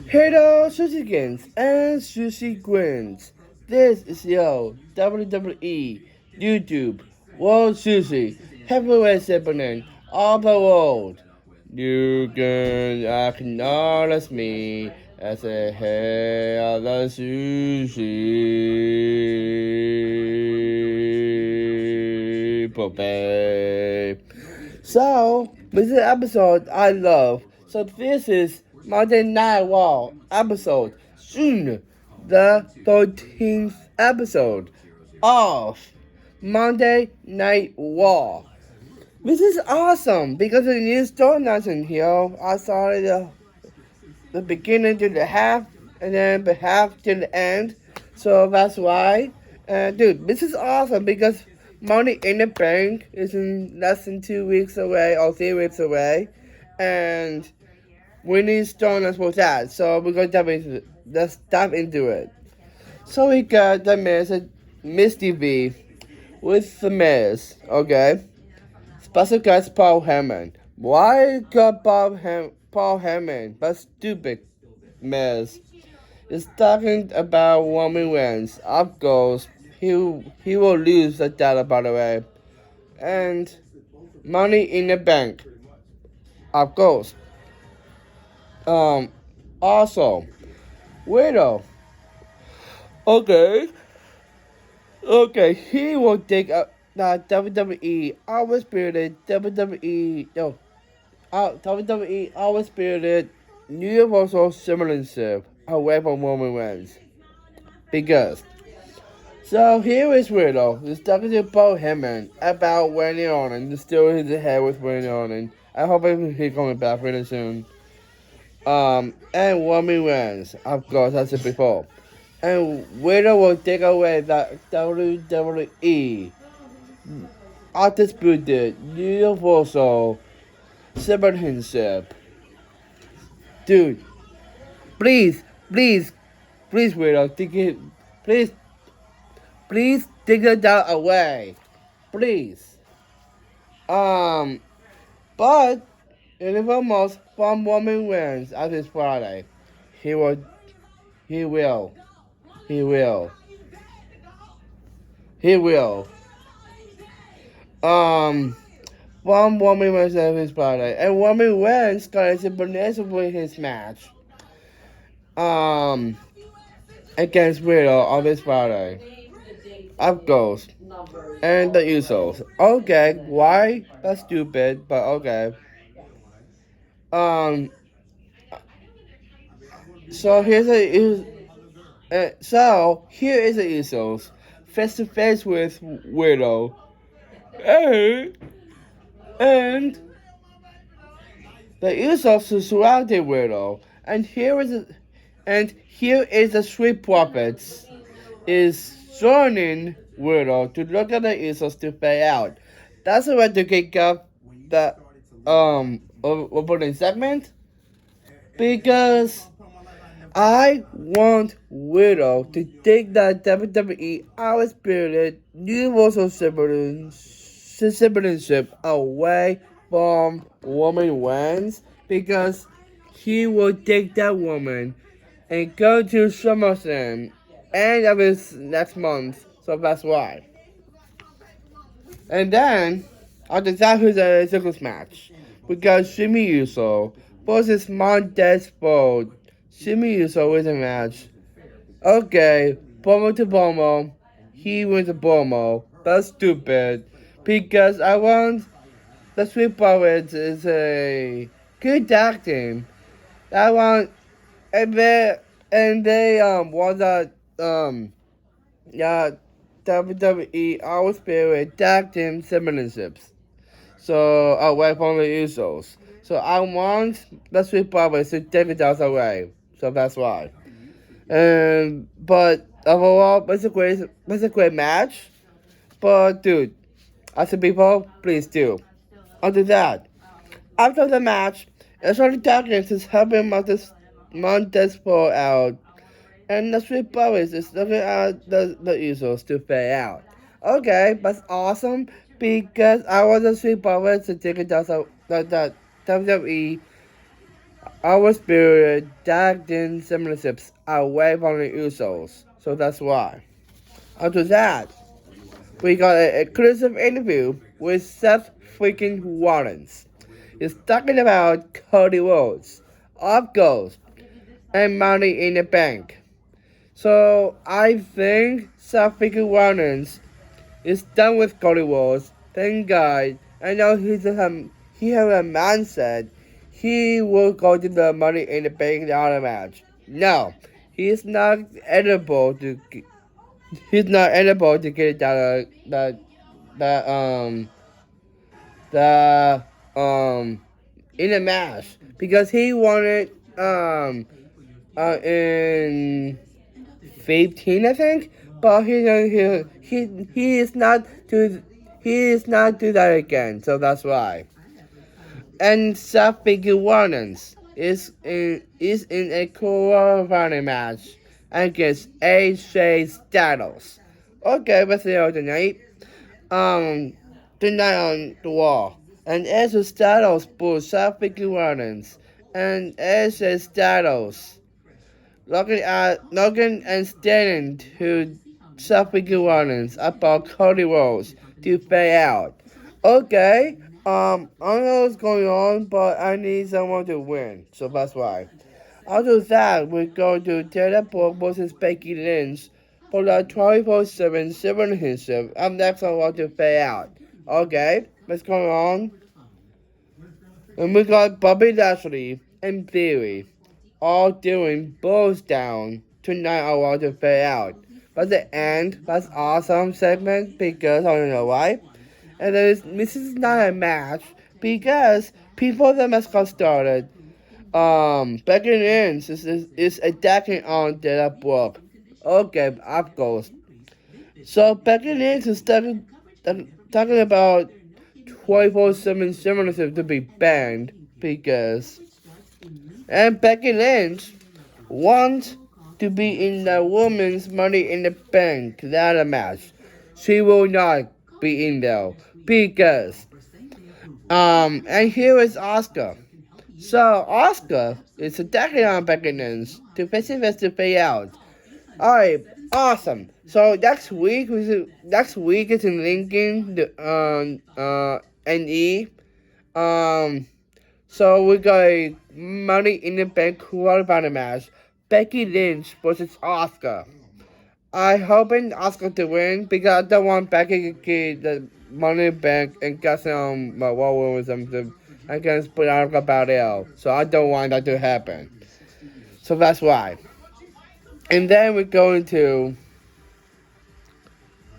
Hello, Sushigans and Sushi Gwins. This is your WWE YouTube World Sushi Heavyweight Champion of the world. You can acknowledge me as a head of the sushi buffet. So, this is an episode I love. So this is Monday Night Raw episode. Soon, the 13th episode of Monday Night Raw. This is awesome because the new storylines in here. I started the beginning to the half and then the half to the end. So that's why. Dude, this is awesome because Money in the Bank is in less than 2 weeks away or 3 weeks away. And we need storylines for that. So we're going to let's dive into it. So we got the Miz and Misty V with the Miz, okay? Special guest Paul Heyman. Why got Paul Heyman? That's stupid, Miz. Is talking about Roman Reigns. Of course, he will lose the title, by the way. And Money in the Bank. Of course. Also, Widow. Okay. Okay, he will take up the WWE Our Spirited WWE no WWE Our Spirited Universal Championship away from Roman Reigns. Because here is Widow. He's talking to Paul Heyman about Randy Orton. He's still in the head with Randy Orton. I hope he's coming back really soon. And Roman Reigns, of course, I said before. And Widow will take away the WWE Undisputed Universal Championship. Dude, please, please, please, Widow, take it, please, please take it down away. Please. But in the foremost, from Roman Reigns at this Friday, he will, he will, he will, he will. From Roman Reigns at his Friday, and Roman Reigns got a successful his match. Against Widow on this Friday. Of course. And the Usos. Okay, why? That's stupid, but okay. Um. So here is the Usos face to face with Widow, and the Usos surrounded Widow, and here is the Street Profits is joining Widow to look at the Usos to pay out. That's the way to kick off the opening segment because I want Widow to take that WWE Our Spirit Universal Championship away from Roman Reigns because he will take that woman and go to SummerSlam end of his next month. So that's why. And then I'll decide who's a singles match. We got Jimmy Uso versus Montez Ford. Jimmy Uso wins a match. Okay, Bomo to Bomo. He wins a Bomo. That's stupid. Because I want the Street Profits is a good tag team. I want and they won that yeah WWE Our Spirit Tag Team Championships. So away from the Usos. So I want the Street Profits to take it out away. So that's why. But overall, it's a great match. But dude, as a people, please do. After that, after the match, Charlie Dawkins is helping Montez Ford out, and the Street Profits is looking at the Usos to pay out. Okay, that's awesome because I want the Street Profits to take it down so that WWE our spirit dragged in similarships away from the Usos. So that's why. After that, we got an exclusive interview with Seth freaking Rollins. He's talking about Cody Rhodes, Up Ghost, and Money in the Bank. So I think Seth freaking Rollins is done with Cody Rhodes. Thank God. I know he has a mindset. He will go to the Money in the Bank ladder match. No, he's not eligible to. He's not eligible to get the the in the match because he wanted in 15, I think. But he is not to do that again. So that's why. And Seth Rollins is in a quarterfinal match against AJ Styles. Okay, let's see how tonight. Tonight on the wall. And AJ Styles pulls Seth Rollins and AJ Styles looking and standing to Seth Rollins about Cody Rhodes to fade out. Okay, I don't know what's going on, but I need someone to win, so that's why. After that, we're going to Taylor Brooke versus Becky Lynch for the 24/7 championship. I'm next on what to fade out. Okay, what's going on? And we got Bobby Lashley and Theory all doing balls down tonight. I want to fade out. But the end, that's awesome segment because I don't know why. And this is not a match because before the match got started, Becky Lynch is attacking on Della Brooke. Okay, up goes. So Becky Lynch is talking about 24/7 feminism to be banned because and Becky Lynch wants to be in the women's Money in the Bank ladder match. She will not be in there because and here is Oscar. So Oscar is attacking on Becky Lynch to face to pay out. Alright, awesome. So next week is in Lincoln the NE. So we got a Money in the Bank quarterfinal match. Becky Lynch versus Oscar. I hoping Oscar to win because I don't want Becky to get the Money in the Bank and get some war with something against Bianca Belair. So I don't want that to happen. So that's why. And then we're going to.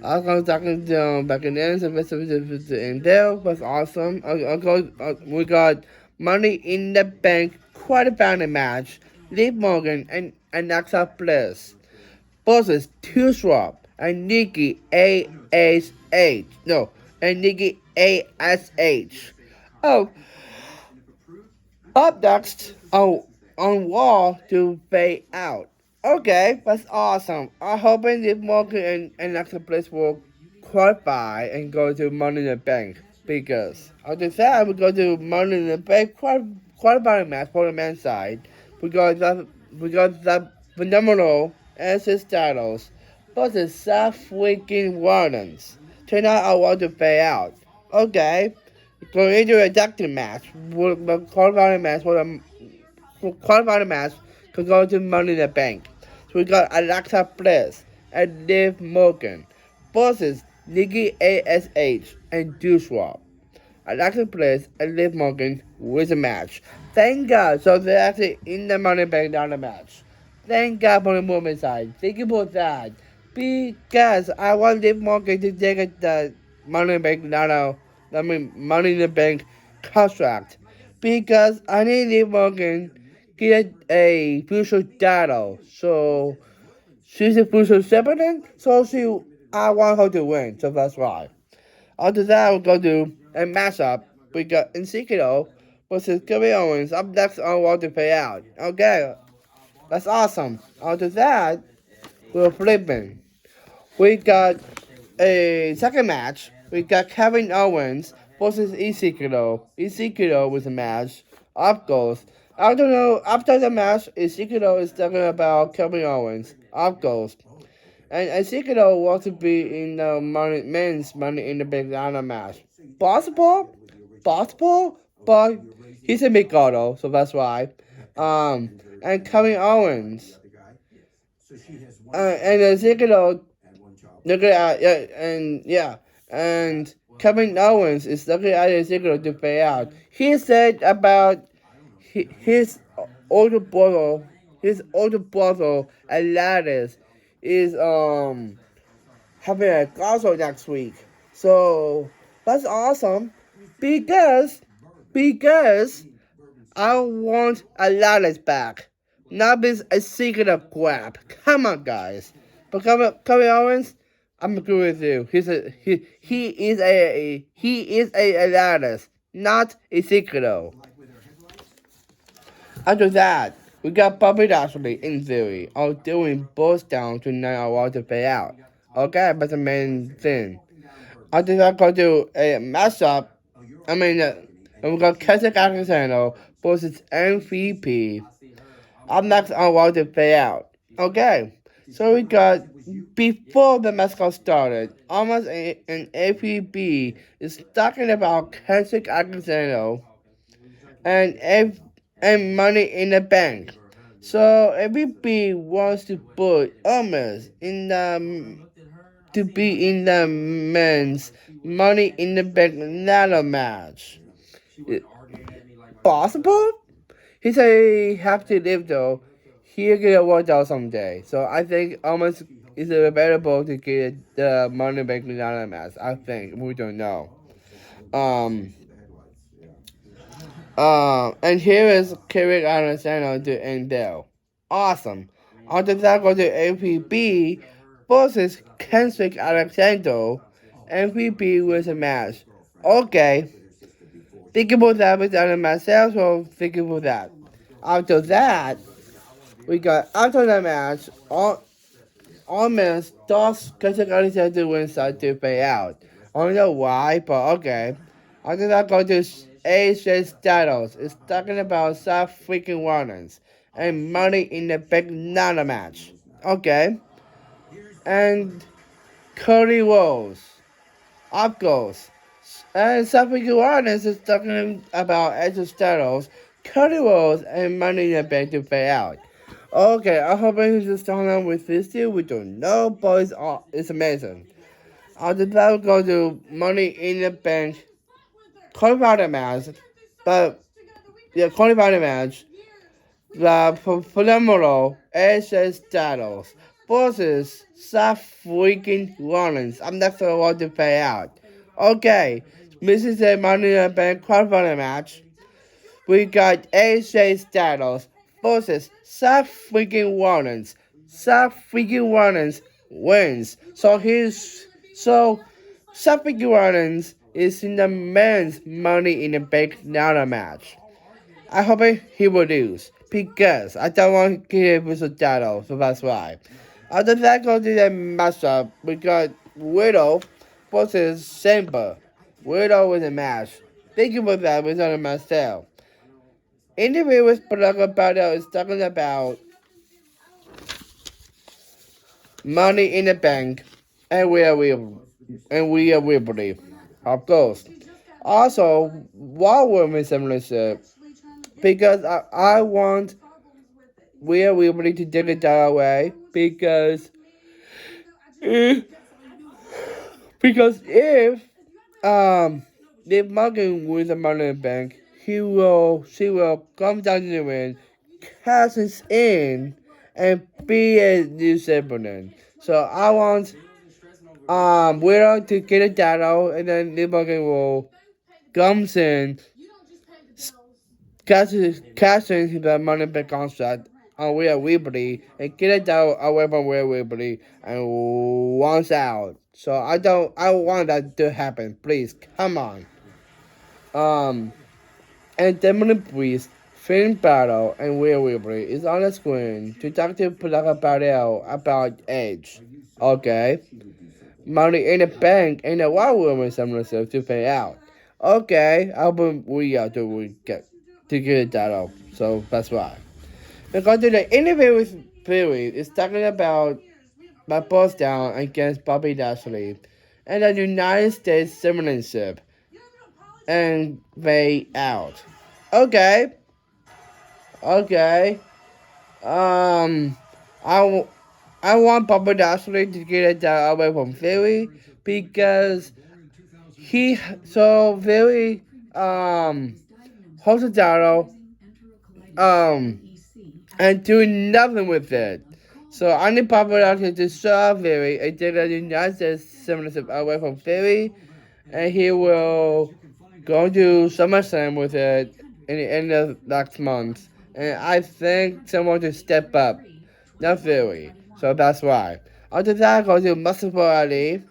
I was talking to back in the end, and there was awesome. We got Money in the Bank quarterfinal match. Liv Morgan and Alexa Bliss versus Two Swap and Nikki ASH. No, and Nikki ASH. Oh, up next on Wall to fade out. Okay, that's awesome. I'm hoping Liv Morgan and Alexa Bliss will qualify and go to Money in the Bank because after that we go to Money in the Bank qualifying match for the men's side. We got that phenomenal AJ Styles versus Seth freaking Rollins. Tonight I want to fade out. Okay, going into a ducting match, the qualifying match for the qualifying match to go to Money in the Bank. So we got Alexa Bliss and Liv Morgan versus Nikki ASH and Swap. Alexa Bliss and Liv Morgan wins the match. Thank God. So they're actually in the Money in the Bank down the match. Thank God for the women's side. Thank you for that. Because I want Liv Morgan to take the Money in the Bank Money in the Bank contract. Because I need Liv Morgan get a future title. So she's a future champion. So I want her to win. So that's why. After that, we'll go to a matchup. We got Ezekiel versus Kevin Owens up next on What to Pay Out. Okay, that's awesome. After that, we're flipping. We got a second match. We got Kevin Owens versus Ezekiel. Ezekiel was a match. Up goes I don't know. After the match, Ezekiel is talking about Kevin Owens. Up goes. And Ezekiel wants to be in the men's Money in the Bank Ladder match. Possible? Possible? But he's a big auto, so that's why. And Kevin Owens. And Ezekiel, look at, and Kevin Owens is looking at Ezekiel to pay out. He said about his older brother, Aladdin, is having a concert next week. So that's awesome because I want Aladdin back. Not this a secret of crap. Come on, guys. But Kevin Owens, I'm agree with you. He is a Aladdin, not a secret. After that, we got Bobby Lashley in theory of doing both down to 9 hours to pay out. Okay, that's the main thing. After that, go to a matchup. And we got Cedric Alexander versus MVP. Up next on Wild to pay out. Okay, so we got before the match got started, almost an APB is talking about Cedric Alexander and and Money in the Bank. So everybody wants to put Almost in the to be in the men's Money in the Bank ladder match. Possible? He said he have to live though. He'll get a worked out someday. So I think Almost is available to get the Money in the Bank ladder match. I think we don't know. Um. And here is Cedric Alexander to end there. Awesome. After that, go to APB versus Kendrick Alexander. MVP wins a match. Okay. Think about that without myself, so think about that. After that, we got after the match, all men does Kendrick Alexander wins to pay out. I don't know why, but okay. After that, go to AJ Styles. It's talking about South freaking Rollins and Money in the Bank ladder match. Okay. And Cody Rhodes. Up goes. And South freaking Rollins is talking about AJ Styles, Cody Rhodes, and Money in the Bank to pay out. Okay, I hope he's just starting on with this deal. We don't know, but it's amazing. After that, we'll go to Money in the Bank quarterfinal match, but quarterfinal match, the phenomenal AJ Styles versus Seth freaking Rollins. I'm not sure what to pay out. Okay, this is a Money in the Bank quarterfinal match. We got AJ Styles versus Seth freaking Rollins. Seth freaking Rollins wins. So Seth freaking Rollins is in the men's Money in the Bank ladder match. I hope he will lose because I don't want to give him a title, so that's why. After that, go to the matchup. We got Widow versus Chamber. Widow with a match. Thank you for that. We're talking myself. Interview with Bianca Belair is talking about Money in the Bank, and we are Ripley, of course. Also, War Woman Championship, because I want Rhea Ripley to take it that away, because if Liv Morgan wins the Money in the Bank, she will come down to the ring, cash us in, and be a new champion. So I want Widow to get a title, and then Liv Morgan will comes in, cash in the Money in the Bank contract on Rhea Ripley, and get a title away from Rhea Ripley, and wants out. So I want that to happen. Please, come on. And Demon Priest, Finn Battle, and Rhea Ripley is on the screen to talk to Bianca Belair about Edge. Okay. Money in the Bank and the War Woman Championship to pay out. Okay, I'll bring Rhea to get. to get that up. So that's why. We're going to do the interview with Billy. It's talking about my boss down against Bobby Lashley and the United States citizenship and way out. Okay. Okay. Um, I, I want Bobby Lashley to get it away from Philly because Philly holds the title and doing nothing with it. So I need Bobby Lashley to show Philly and take the United States citizenship away from Philly, and he will go to SummerSlam with it in the end of next month. And I think someone to step up, not Philly. So that's why. After that, go to Mustafa Ali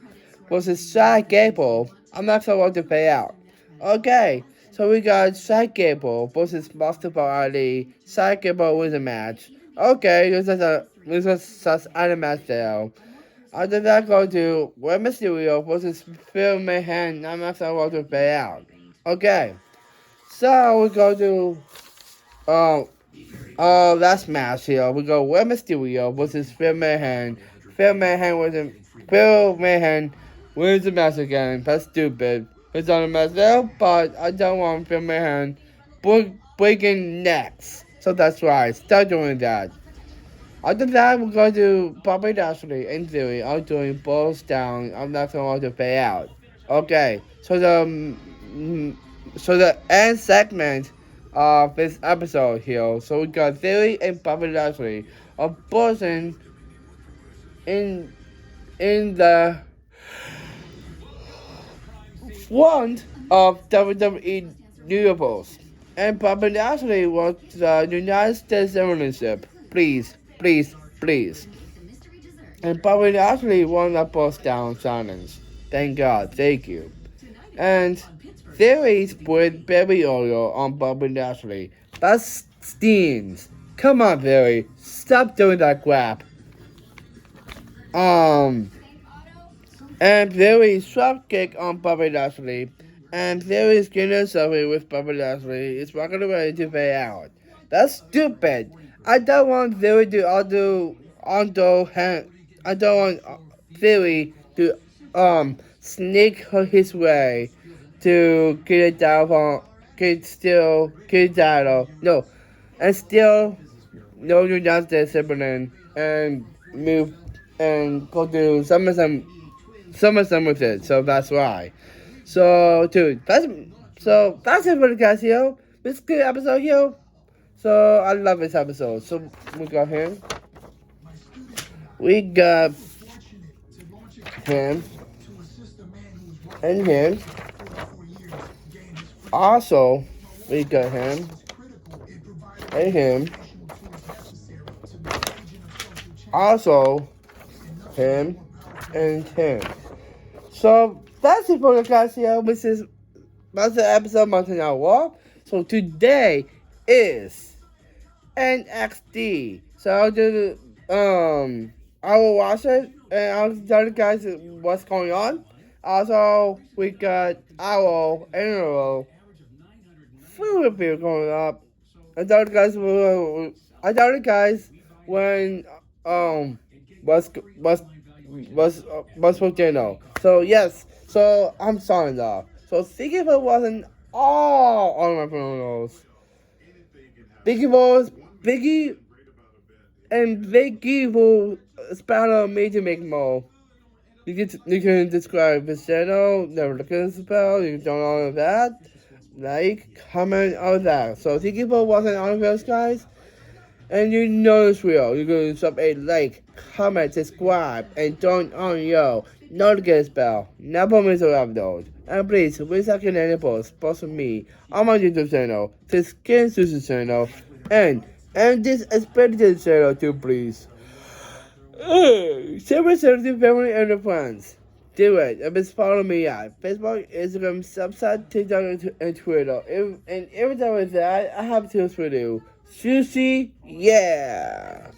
versus Shaq Gable. I'm not sure what to pay out. Okay, so we got Shaq Gable versus Mustafa Ali. Shaq Gable wins a match. Okay, this was such a match there. After that, go to Rey Mysterio versus Phil Mayhem. I'm not sure what to pay out. Okay, so we go to last match here. We go Rey Mysterio versus Phil Mayhem. Phil Mayhem wins the match again. That's stupid. It's on the match there, but I don't want Phil Mayhem breaking necks. So that's why. Start doing that. After that, we're going to Bobby Lashley and Theory are doing balls down. I'm not going to pay out. Okay, so the end segment of this episode here. So we got Theory and Bobby Lashley are boxing in the front of WWE Universe, and Bobby Lashley wants the United States citizenship. Please. And Bobby Lashley won the post down challenge. Thank God, thank you. And theories with baby oil on Bobby Lashley. That's steams. Come on, Barry. Stop doing that crap. And Barry's drop kick on Bobby Lashley. And Barry's getting survey with Bobby Lashley. It's not gonna ready to pay out. That's stupid. I don't want Barry to I don't want Barry to sneak his way to get it down from get it down. No. And still no United States Superman and move and go to SummerSlam with it. So that's why. So dude, that's it for the guys here. This is a good episode here. So I love this episode. So we got him. We got him and him. Also, we got him and him. Also, him and him. So that's it for the guys here. That's the episode of Mountain Out War. So today is NXT. So I will watch it and I'll tell you guys what's going on. Also, we got our annual food review going up. I tell you guys when what's for dinner. So yes, so I'm signing off. So thank you for watching all on my promos. Biggie will spell me to make more. You can describe the channel, never look at the spell, you don't know that. Like, comment, all that. So thank you for watching all of those guys. And you know it's real. You can drop a like, comment, subscribe, and turn on your notification bell. Never miss an upload. And please, second any post from me on my YouTube channel, the Skin Sushi channel, and this expedition channel too, please. Share my channel to family and friends. Do it. And please follow me at Facebook, Instagram, Snapchat, TikTok, and Twitter. And every time I say I have tools for you. Sushi, yeah.